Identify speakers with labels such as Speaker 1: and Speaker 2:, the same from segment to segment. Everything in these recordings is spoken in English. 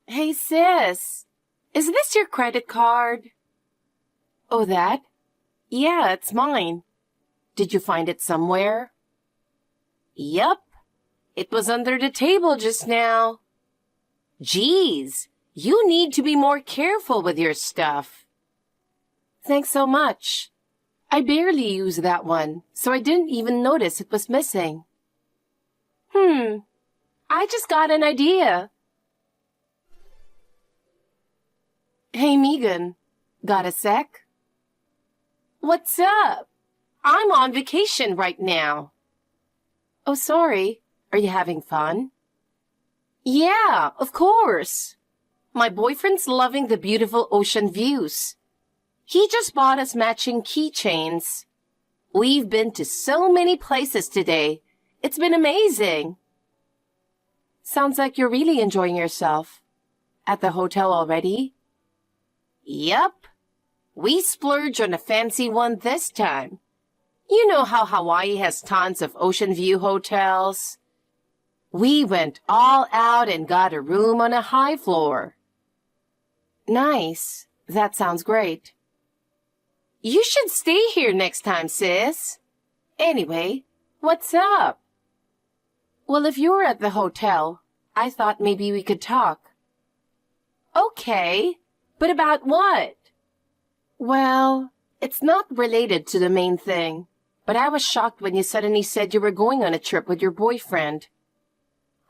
Speaker 1: Hey sis, is this your credit card? Oh, that? Yeah, it's mine. Did you find it somewhere? Yup, it was under the table just now. Geez, you need to be more careful with your stuff. Thanks so much. I barely use that one, so I didn't even notice it was missing. I just got an idea. Hey, Megan, got a sec? What's up? I'm on vacation right now. Oh, sorry. Are you having fun? Yeah, of course. My boyfriend's loving the beautiful ocean views. He just bought us matching keychains. We've been to so many places today. It's been amazing. Sounds like you're really enjoying yourself. At the hotel already? Yup. We splurged on a fancy one this time. You know how Hawaii has tons of ocean view hotels? We went all out and got a room on a high floor. Nice. That sounds great. You should stay here next time, sis. Anyway, what's up? Well, if you're at the hotel, I thought maybe we could talk. Okay, but about what? Well, it's not related to the main thing, but I was shocked when you suddenly said you were going on a trip with your boyfriend.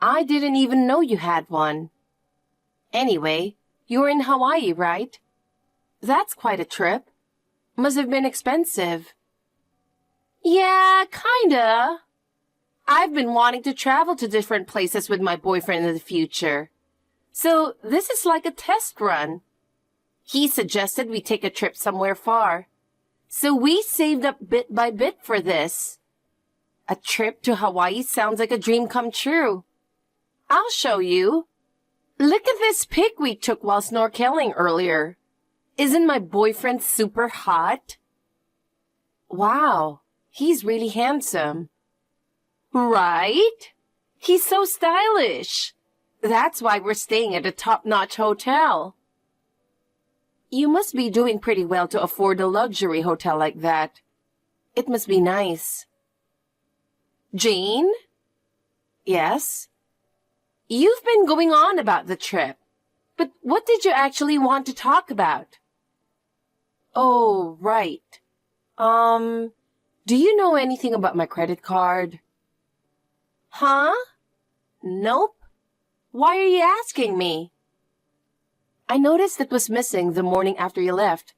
Speaker 1: I didn't even know you had one. Anyway, you're in Hawaii, right? That's quite a trip. Must have been expensive. Yeah, kinda. I've been wanting to travel to different places with my boyfriend in the future. So this is like a test run. He suggested we take a trip somewhere far. So we saved up bit by bit for this. A trip to Hawaii sounds like a dream come true. I'll show you. Look at this pic we took while snorkeling earlier. Isn't my boyfriend super hot? Wow, he's really handsome. Right? He's so stylish. That's why we're staying at a top-notch hotel. You must be doing pretty well to afford a luxury hotel like that. It must be nice. Jane? Yes? You've been going on about the trip, but what did you actually want to talk about? Oh, right. Do you know anything about my credit card? Huh? Nope. Why are you asking me? I noticed it was missing the morning after you left.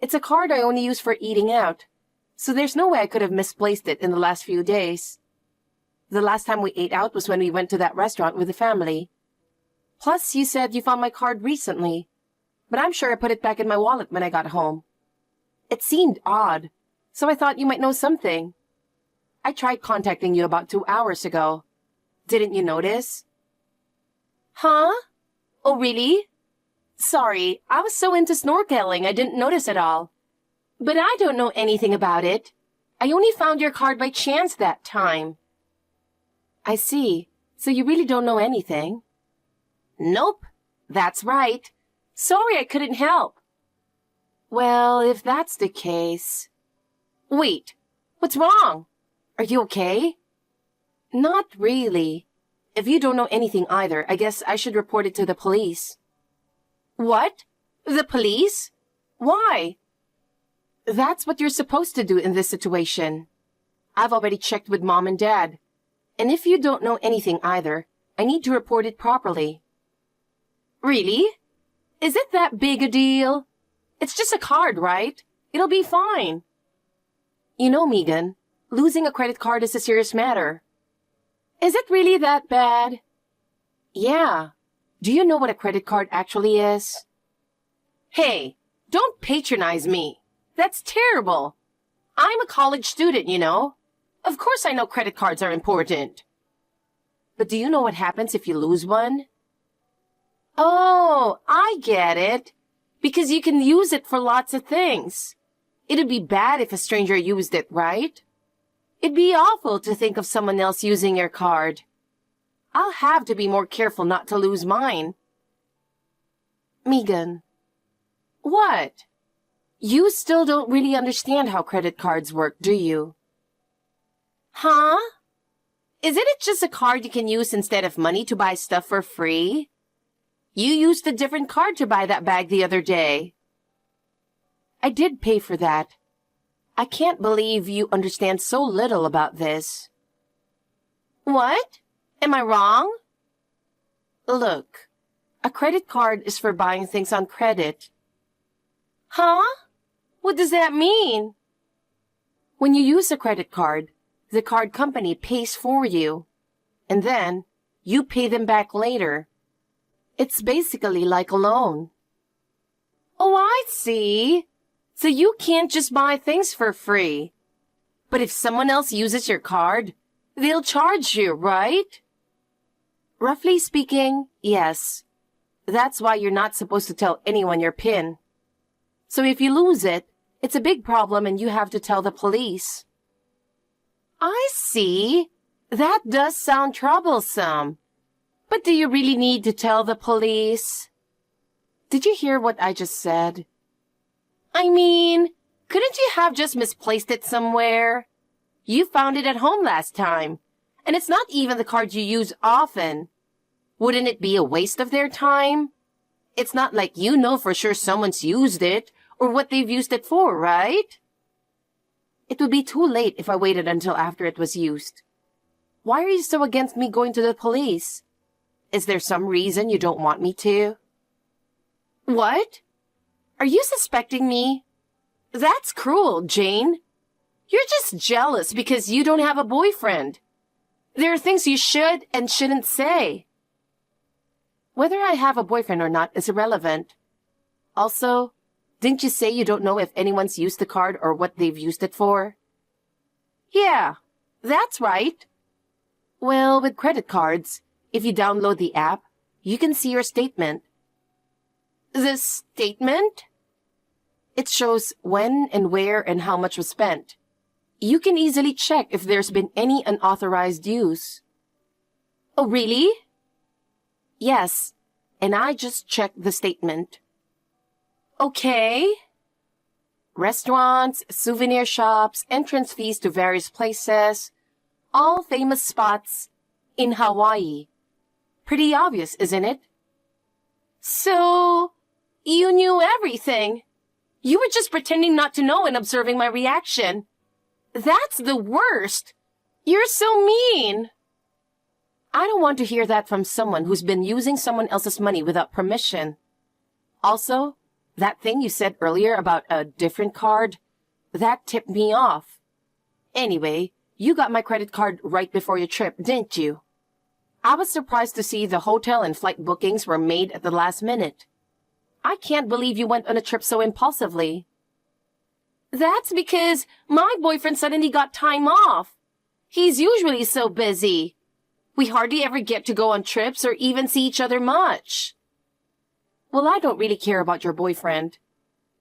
Speaker 1: It's a card I only use for eating out, so there's no way I could have misplaced it in the last few days. The last time we ate out was when we went to that restaurant with the family. Plus, you said you found my card recently, but I'm sure I put it back in my wallet when I got home. It seemed odd, so I thought you might know something. I tried contacting you about 2 hours ago. Didn't you notice? Huh? Oh, really? Sorry, I was so into snorkeling I didn't notice at all. But I don't know anything about it. I only found your card by chance that time. I see. So you really don't know anything? Nope. That's right. Sorry I couldn't help. Well, if that's the case... Wait, what's wrong? Are you okay? Not really. If you don't know anything either, I guess I should report it to the police. What? The police? Why? That's what you're supposed to do in this situation. I've already checked with Mom and Dad. And if you don't know anything either, I need to report it properly. Really? Is it that big a deal? It's just a card, right? It'll be fine. You know, Megan, losing a credit card is a serious matter. Is it really that bad? Yeah. Do you know what a credit card actually is? Hey, don't patronize me. That's terrible. I'm a college student, you know. Of course I know credit cards are important. But do you know what happens if you lose one? Oh, I get it. Because you can use it for lots of things. It'd be bad if a stranger used it, right? It'd be awful to think of someone else using your card. I'll have to be more careful not to lose mine. Megan. What? You still don't really understand how credit cards work, do you? Huh? Isn't it just a card you can use instead of money to buy stuff for free? You used a different card to buy that bag the other day. I did pay for that. I can't believe you understand so little about this. What? Am I wrong? Look, a credit card is for buying things on credit. Huh? What does that mean? When you use a credit card, the card company pays for you, and then you pay them back later. It's basically like a loan. Oh, I see. So you can't just buy things for free. But if someone else uses your card, they'll charge you, right? Roughly speaking, yes. That's why you're not supposed to tell anyone your PIN. So if you lose it, it's a big problem and you have to tell the police. I see. That does sound troublesome. But do you really need to tell the police? Did you hear what I just said? I mean, couldn't you have just misplaced it somewhere? You found it at home last time, and it's not even the card you use often. Wouldn't it be a waste of their time? It's not like you know for sure someone's used it or what they've used it for, right? It would be too late if I waited until after it was used. Why are you so against me going to the police? Is there some reason you don't want me to? What? Are you suspecting me? That's cruel, Jane. You're just jealous because you don't have a boyfriend. There are things you should and shouldn't say. Whether I have a boyfriend or not is irrelevant. Also, didn't you say you don't know if anyone's used the card or what they've used it for? Yeah, that's right. Well, with credit cards, if you download the app, you can see your statement. The statement? It shows when and where and how much was spent. You can easily check if there's been any unauthorized use. Oh, really? Yes, and I just checked the statement. Okay. Restaurants, souvenir shops, entrance fees to various places, all famous spots in Hawaii. Pretty obvious, isn't it? So, you knew everything. You were just pretending not to know and observing my reaction. That's the worst. You're so mean. I don't want to hear that from someone who's been using someone else's money without permission. Also, that thing you said earlier about a different card, that tipped me off. Anyway, you got my credit card right before your trip, didn't you? I was surprised to see the hotel and flight bookings were made at the last minute. I can't believe you went on a trip so impulsively. That's because my boyfriend suddenly got time off. He's usually so busy. We hardly ever get to go on trips or even see each other much. Well, I don't really care about your boyfriend.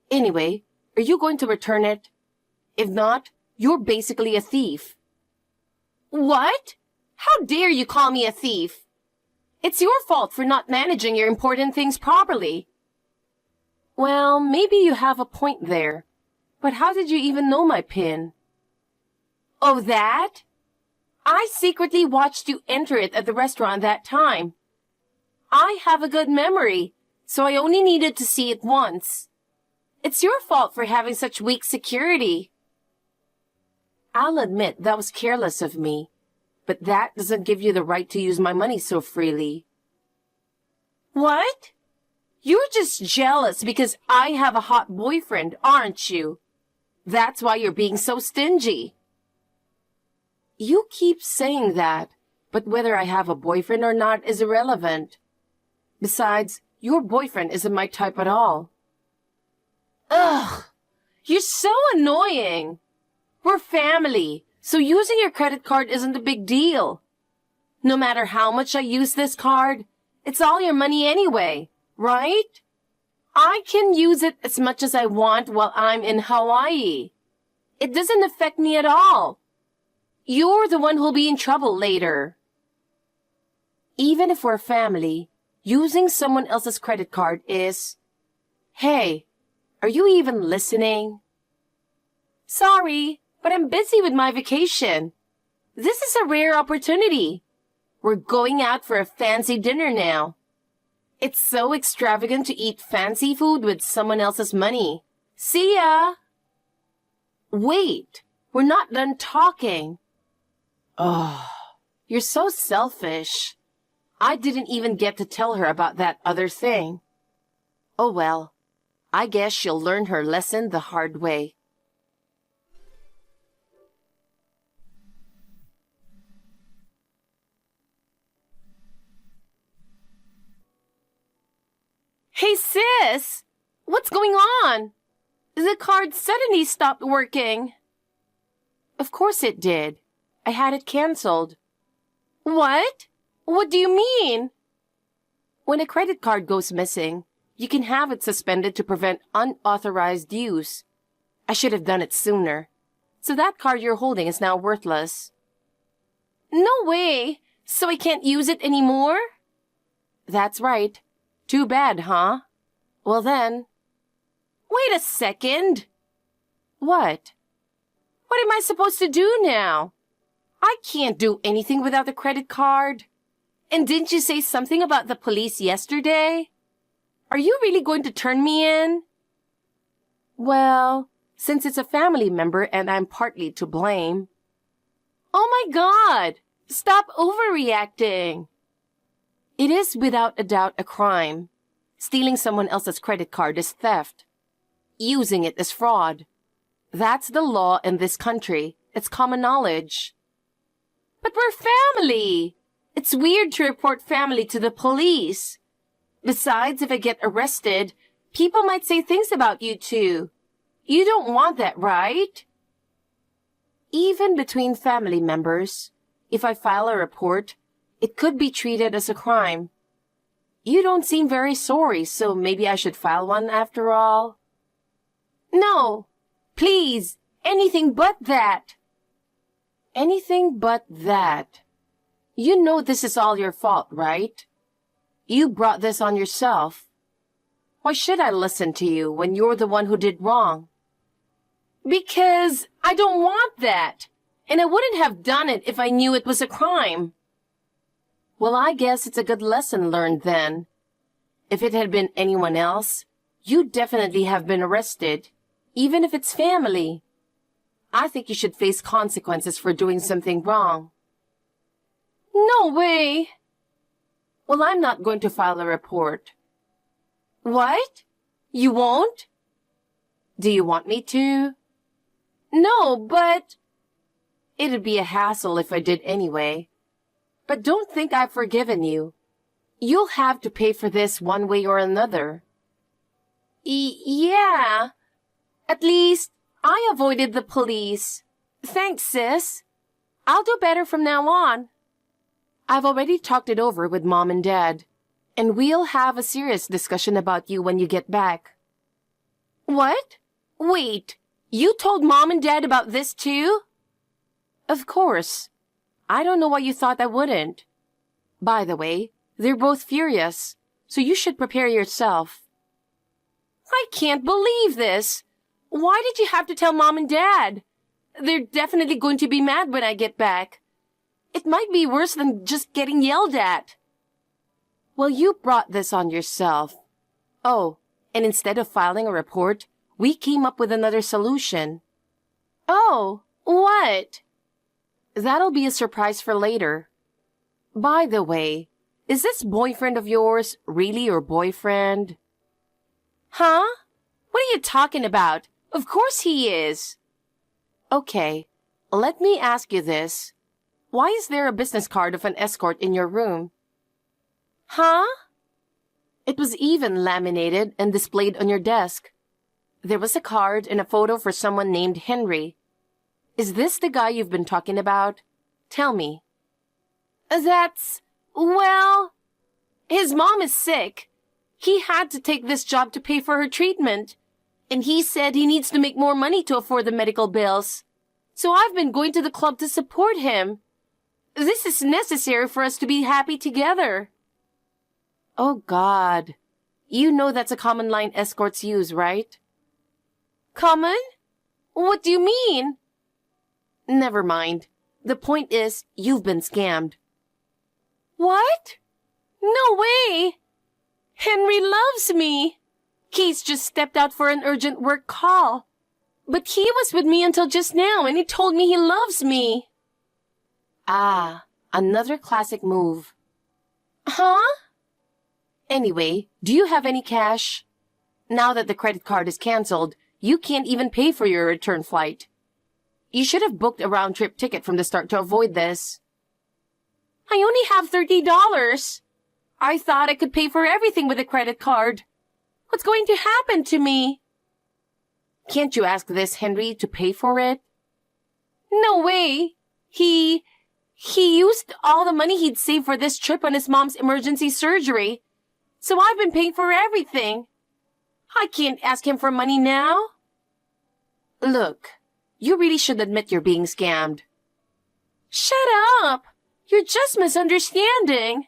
Speaker 1: Anyway, are you going to return it? If not, you're basically a thief. What? How dare you call me a thief? It's your fault for not managing your important things properly. Well, maybe you have a point there. But how did you even know my PIN? Oh, that? I secretly watched you enter it at the restaurant that time. I have a good memory, so I only needed to see it once. It's your fault for having such weak security. I'll admit that was careless of me, but that doesn't give you the right to use my money so freely. What? You're just jealous because I have a hot boyfriend, aren't you? That's why you're being so stingy. You keep saying that, but whether I have a boyfriend or not is irrelevant. Besides, your boyfriend isn't my type at all. Ugh! You're so annoying! We're family, so using your credit card isn't a big deal. No matter how much I use this card, it's all your money anyway, right? I can use it as much as I want while I'm in Hawaii. It doesn't affect me at all. You're the one who'll be in trouble later. Even if we're family, Using someone else's credit card is... Hey, are you even listening? Sorry, but I'm busy with my vacation. This is a rare opportunity. We're going out for a fancy dinner now. It's so extravagant to eat fancy food with someone else's money. See ya! Wait, we're not done talking. Oh, you're so selfish. I didn't even get to tell her about that other thing. Oh well, I guess she'll learn her lesson the hard way. Hey sis! What's going on? The card suddenly stopped working. Of course it did. I had it canceled. What? What do you mean? When a credit card goes missing, you can have it suspended to prevent unauthorized use. I should have done it sooner. So that card you're holding is now worthless. No way! So I can't use it anymore? That's right. Too bad, huh? Well then... Wait a second! What? What am I supposed to do now? I can't do anything without the credit card. And didn't you say something about the police yesterday? Are you really going to turn me in? Well, since it's a family member and I'm partly to blame... Oh my God! Stop overreacting! It is without a doubt a crime. Stealing someone else's credit card is theft. Using it is fraud. That's the law in this country. It's common knowledge. But we're family! It's weird to report family to the police. Besides, if I get arrested, people might say things about you too. You don't want that, right? Even between family members, if I file a report, it could be treated as a crime. You don't seem very sorry, so maybe I should file one after all. No, please, anything but that. Anything but that. You know this is all your fault, right? You brought this on yourself. Why should I listen to you when you're the one who did wrong? Because I don't want that, and I wouldn't have done it if I knew it was a crime. Well, I guess it's a good lesson learned then. If it had been anyone else, you'd definitely have been arrested, even if it's family. I think you should face consequences for doing something wrong. No way! Well, I'm not going to file a report. What? You won't? Do you want me to? No, but... It'd be a hassle if I did anyway. But don't think I've forgiven you. You'll have to pay for this one way or another. Yeah. At least, I avoided the police. Thanks, sis. I'll do better from now on. I've already talked it over with Mom and Dad, and we'll have a serious discussion about you when you get back. What? Wait, you told Mom and Dad about this too? Of course. I don't know why you thought I wouldn't. By the way, they're both furious, so you should prepare yourself. I can't believe this. Why did you have to tell Mom and Dad? They're definitely going to be mad when I get back. It might be worse than just getting yelled at. Well, you brought this on yourself. Oh, and instead of filing a report, we came up with another solution. Oh, what? That'll be a surprise for later. By the way, is this boyfriend of yours really your boyfriend? Huh? What are you talking about? Of course he is. Okay, let me ask you this. Why is there a business card of an escort in your room? Huh? It was even laminated and displayed on your desk. There was a card and a photo for someone named Henry. Is this the guy you've been talking about? Tell me. Well, his mom is sick. He had to take this job to pay for her treatment. And he said he needs to make more money to afford the medical bills. So I've been going to the club to support him. This is necessary for us to be happy together. Oh, God. You know that's a common line escorts use, right? Common? What do you mean? Never mind. The point is, you've been scammed. What? No way! Henry loves me. Keith just stepped out for an urgent work call. But he was with me until just now, and he told me he loves me. Ah, another classic move. Huh? Anyway, do you have any cash? Now that the credit card is canceled, you can't even pay for your return flight. You should have booked a round-trip ticket from the start to avoid this. I only have $30. I thought I could pay for everything with a credit card. What's going to happen to me? Can't you ask this Henry to pay for it? No way. He used all the money he'd saved for this trip on his mom's emergency surgery. So I've been paying for everything. I can't ask him for money now. Look, you really should admit you're being scammed. Shut up! You're just misunderstanding.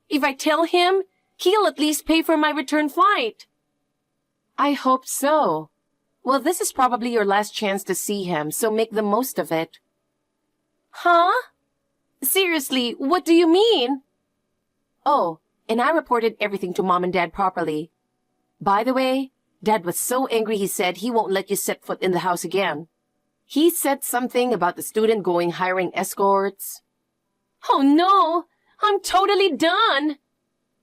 Speaker 1: If I tell him, he'll at least pay for my return flight. I hope so. Well, this is probably your last chance to see him, so make the most of it. Huh? Seriously, what do you mean? Oh, and I reported everything to Mom and Dad properly. By the way, Dad was so angry he said he won't let you set foot in the house again. He said something about the student going hiring escorts. Oh no! I'm totally done!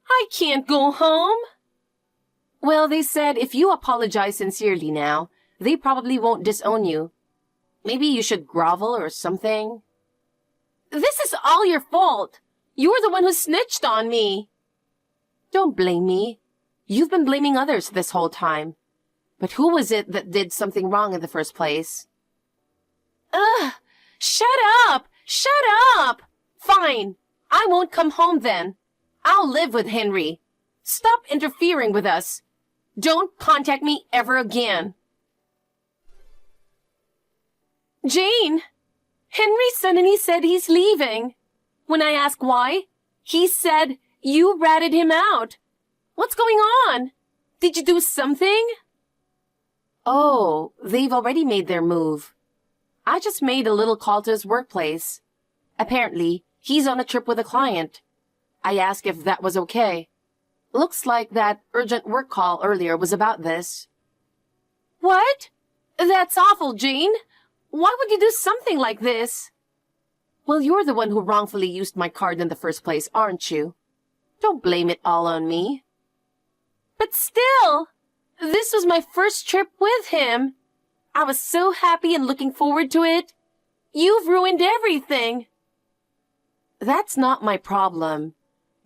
Speaker 1: I can't go home! Well, they said if you apologize sincerely now, they probably won't disown you. Maybe you should grovel or something. This is all your fault! You're the one who snitched on me! Don't blame me. You've been blaming others this whole time. But who was it that did something wrong in the first place? Ugh! Shut up! Shut up! Fine. I won't come home then. I'll live with Henry. Stop interfering with us. Don't contact me ever again. Jane! Henry suddenly said he's leaving. When I asked why, he said you ratted him out. What's going on? Did you do something? Oh, they've already made their move. I just made a little call to his workplace. Apparently, he's on a trip with a client. I asked if that was okay. Looks like that urgent work call earlier was about this. What? That's awful, Jane. Why would you do something like this? Well, you're the one who wrongfully used my card in the first place, aren't you? Don't blame it all on me. But still, this was my first trip with him. I was so happy and looking forward to it. You've ruined everything. That's not my problem.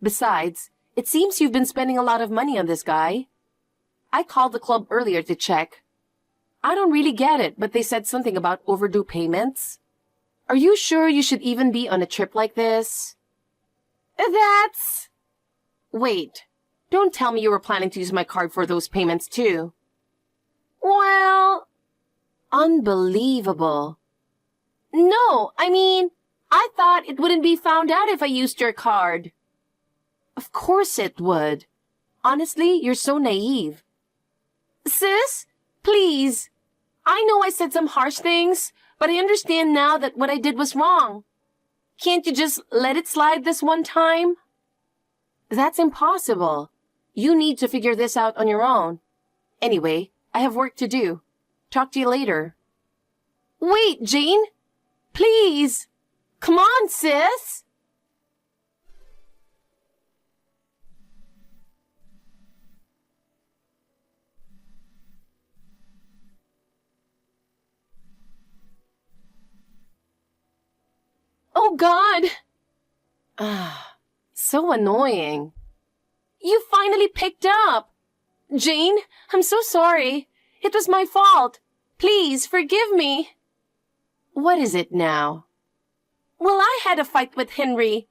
Speaker 1: Besides, it seems you've been spending a lot of money on this guy. I called the club earlier to check. I don't really get it, but they said something about overdue payments. Are you sure you should even be on a trip like this? That's... Wait, don't tell me you were planning to use my card for those payments too. Well... Unbelievable. No, I mean, I thought it wouldn't be found out if I used your card. Of course it would. Honestly, you're so naive. Sis, please. I know I said some harsh things, but I understand now that what I did was wrong. Can't you just let it slide this one time? That's impossible. You need to figure this out on your own. Anyway, I have work to do. Talk to you later. Wait, Jane. Please. Come on, sis. Oh, God. So annoying. You finally picked up. Jane, I'm so sorry. It was my fault. Please, forgive me. What is it now? Well, I had a fight with Henry.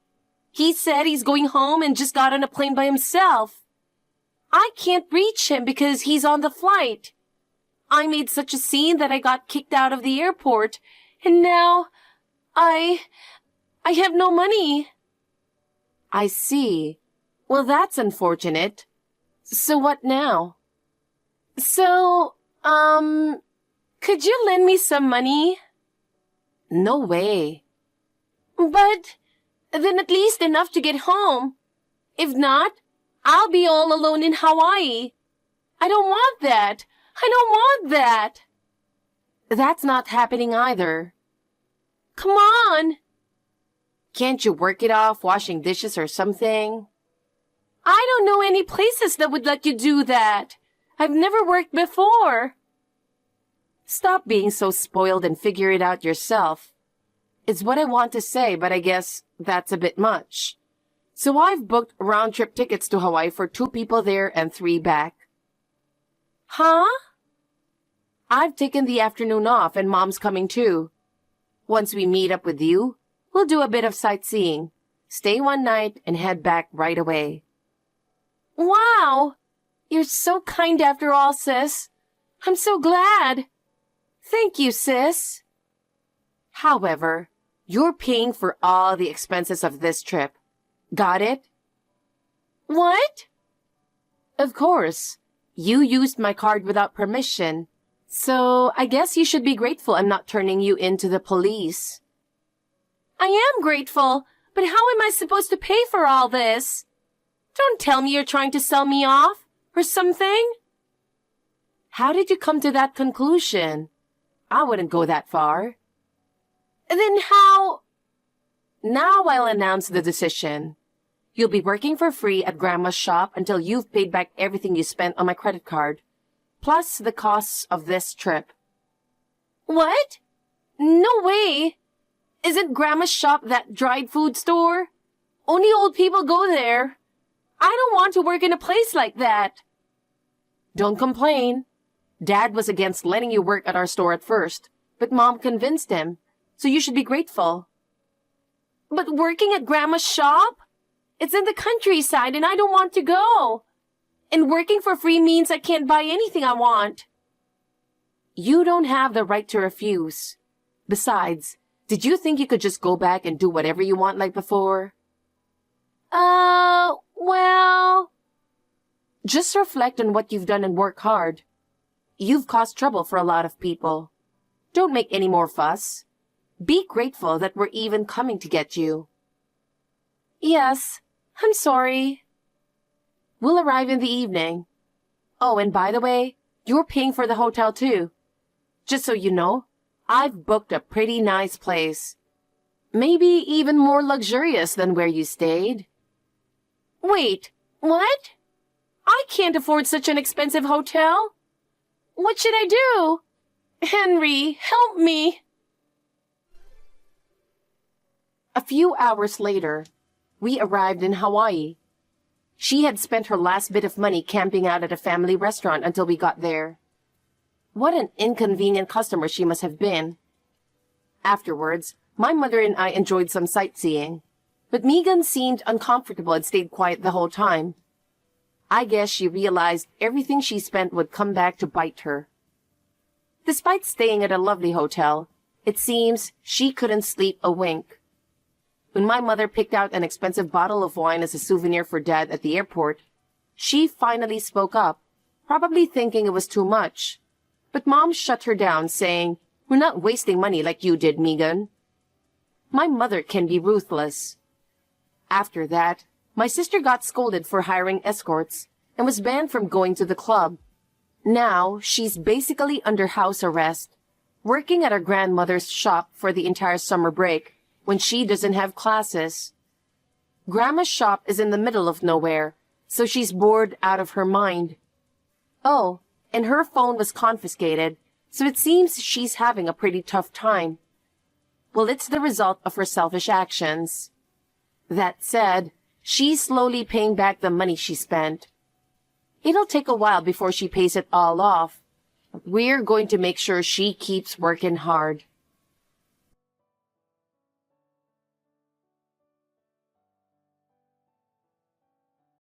Speaker 1: He said he's going home and just got on a plane by himself. I can't reach him because he's on the flight. I made such a scene that I got kicked out of the airport, and now I have no money. I see. Well, that's unfortunate. So what now? So, could you lend me some money? No way. But then at least enough to get home. If not, I'll be all alone in Hawaii. I don't want that. I don't want that. That's not happening either. Come on. Can't you work it off washing dishes or something? I don't know any places that would let you do that. I've never worked before. Stop being so spoiled and figure it out yourself. It's what I want to say, but I guess that's a bit much. So I've booked round-trip tickets to Hawaii for 2 people there and 3 back. Huh? I've taken the afternoon off and Mom's coming too. Once we meet up with you, we'll do a bit of sightseeing, stay one night, and head back right away. Wow! You're so kind after all, sis. I'm so glad. Thank you, sis. However, you're paying for all the expenses of this trip. Got it? What? Of course. You used my card without permission. So I guess you should be grateful I'm not turning you in to the police. I am grateful, but how am I supposed to pay for all this? Don't tell me you're trying to sell me off or something. How did you come to that conclusion? I wouldn't go that far. Then how? Now I'll announce the decision. You'll be working for free at Grandma's shop until you've paid back everything you spent on my credit card, plus the costs of this trip. What? No way! Isn't Grandma's shop that dried food store? Only old people go there. I don't want to work in a place like that. Don't complain. Dad was against letting you work at our store at first, but Mom convinced him, so you should be grateful. But working at Grandma's shop? It's in the countryside and I don't want to go. And working for free means I can't buy anything I want. You don't have the right to refuse. Besides, did you think you could just go back and do whatever you want like before? Well... Just reflect on what you've done and work hard. You've caused trouble for a lot of people. Don't make any more fuss. Be grateful that we're even coming to get you. Yes, I'm sorry. We'll arrive in the evening. Oh, and by the way, you're paying for the hotel too. Just so you know, I've booked a pretty nice place. Maybe even more luxurious than where you stayed. Wait, what? I can't afford such an expensive hotel. What should I do? Henry, help me. A few hours later, we arrived in Hawaii. She had spent her last bit of money camping out at a family restaurant until we got there. What an inconvenient customer she must have been. Afterwards, my mother and I enjoyed some sightseeing, but Megan seemed uncomfortable and stayed quiet the whole time. I guess she realized everything she spent would come back to bite her. Despite staying at a lovely hotel, it seems she couldn't sleep a wink. When my mother picked out an expensive bottle of wine as a souvenir for Dad at the airport, she finally spoke up, probably thinking it was too much. But Mom shut her down, saying, "We're not wasting money like you did, Megan." My mother can be ruthless. After that, my sister got scolded for hiring escorts and was banned from going to the club. Now, she's basically under house arrest, working at her grandmother's shop for the entire summer break when she doesn't have classes. Grandma's shop is in the middle of nowhere, so she's bored out of her mind. Oh, and her phone was confiscated, so it seems she's having a pretty tough time. Well, it's the result of her selfish actions. That said, she's slowly paying back the money she spent. It'll take a while before she pays it all off. We're going to make sure she keeps working hard.